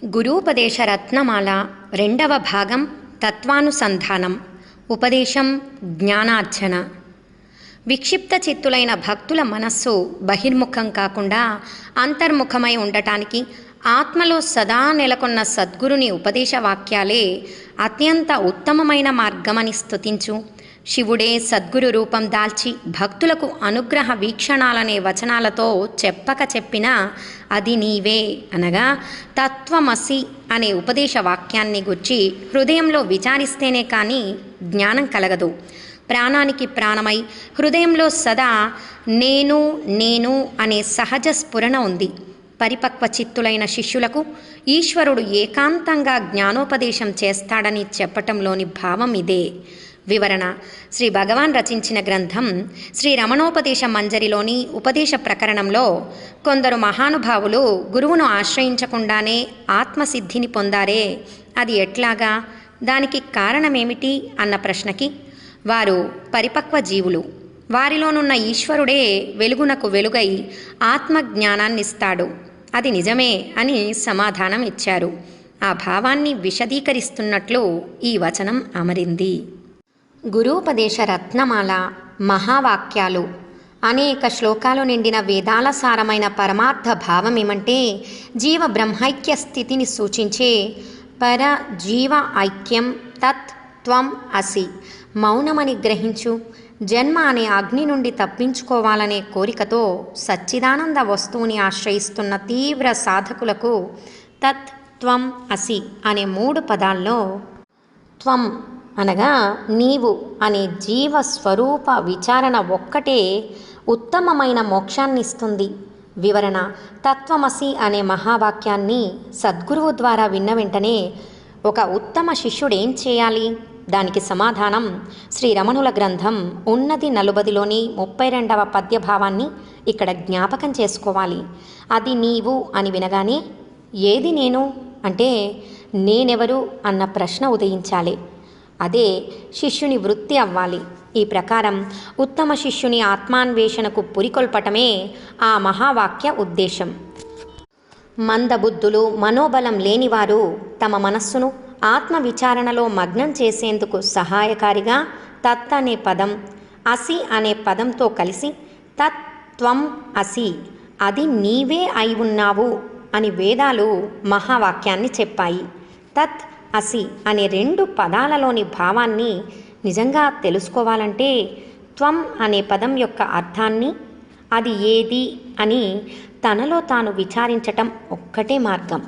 గురూపదేశ రత్నమాల రెండవ భాగం తత్వానుసంధానం. ఉపదేశం జ్ఞానార్జన. విక్షిప్త చిత్తులైన భక్తుల మనస్సు బహిర్ముఖం కాకుండా అంతర్ముఖమై ఉండటానికి ఆత్మలో సదా నెలకొన్న సద్గురుని ఉపదేశ వాక్యాలే అత్యంత ఉత్తమమైన మార్గమని స్తుతించు. శివుడే సద్గురు రూపం దాల్చి భక్తులకు అనుగ్రహ వీక్షణాలనే వచనాలతో చెప్పక చెప్పినా అది నీవే అనగా తత్వమసి అనే ఉపదేశ వాక్యాన్ని గుర్చి హృదయంలో విచారిస్తేనే కానీ జ్ఞానం కలగదు. ప్రాణానికి ప్రాణమై హృదయంలో సదా నేను నేను అనే సహజ స్ఫురణ ఉంది. పరిపక్వ చిత్తులైన శిష్యులకు ఈశ్వరుడు ఏకాంతంగా జ్ఞానోపదేశం చేస్తాడని చెప్పటంలోని భావం ఇదే. వివరణ: శ్రీ భగవాన్ రచించిన గ్రంథం శ్రీ రమణోపదేశ మంజరిలోని ఉపదేశ ప్రకరణంలో కొందరు మహానుభావులు గురువును ఆశ్రయించకుండానే ఆత్మసిద్ధిని పొందారే, అది ఎట్లాగా, దానికి కారణమేమిటి అన్న ప్రశ్నకి వారు పరిపక్వ జీవులు, వారిలోనున్న ఈశ్వరుడే వెలుగునకు వెలుగై ఆత్మజ్ఞానాన్నిస్తాడు, అది నిజమే అని సమాధానం ఇచ్చారు. ఆ భావాన్ని విశదీకరిస్తున్నట్లు ఈ వచనం అమరింది. గురూపదేశ రత్నమాల మహావాక్యాలు. అనేక శ్లోకాలు నిండిన వేదాల సారమైన పరమార్థ భావం ఏమంటే జీవ బ్రహ్మైక్య స్థితిని సూచించే పర జీవ ఐక్యం తత్ త్వం అసి. మౌనమని గ్రహించు. జన్మ అనే అగ్ని నుండి తప్పించుకోవాలనే కోరికతో సచ్చిదానంద వస్తువుని ఆశ్రయిస్తున్న తీవ్ర సాధకులకు తత్ త్వం అసి అనే 3 పదాల్లో త్వం అనగా నీవు అనే జీవస్వరూప విచారణ ఒక్కటే ఉత్తమమైన మోక్షాన్నిస్తుంది. వివరణ: తత్వమసి అనే మహావాక్యాన్ని సద్గురువు ద్వారా విన్న వెంటనే ఒక ఉత్తమ శిష్యుడేం చేయాలి? దానికి సమాధానం శ్రీ రమణుల గ్రంథం ఉన్నది 40లోని 32వ పద్యభావాన్ని ఇక్కడ జ్ఞాపకం చేసుకోవాలి. అది నీవు అని వినగానే ఏది నేను అంటే నేనెవరు అన్న ప్రశ్న ఉదయించాలి. అదే శిష్యుని వృత్తి అవ్వాలి. ఈ ప్రకారం ఉత్తమ శిష్యుని ఆత్మాన్వేషణకు పురికొల్పటమే ఆ మహావాక్య ఉద్దేశం. మందబుద్ధులు, మనోబలం లేనివారు తమ మనస్సును ఆత్మవిచారణలో మగ్నం చేసేందుకు సహాయకారిగా తత్ అనే పదం అసి అనే పదంతో కలిసి తత్ త్వం అసి, అది నీవే అయి ఉన్నావు అని వేదాలు మహావాక్యాన్ని చెప్పాయి. తత్ అసి అనే 2 పదాలలోని భావాన్ని నిజంగా తెలుసుకోవాలంటే త్వం అనే పదం యొక్క అర్థాన్ని, అది ఏది అని తనలో తాను విచారించటం ఒక్కటే మార్గం.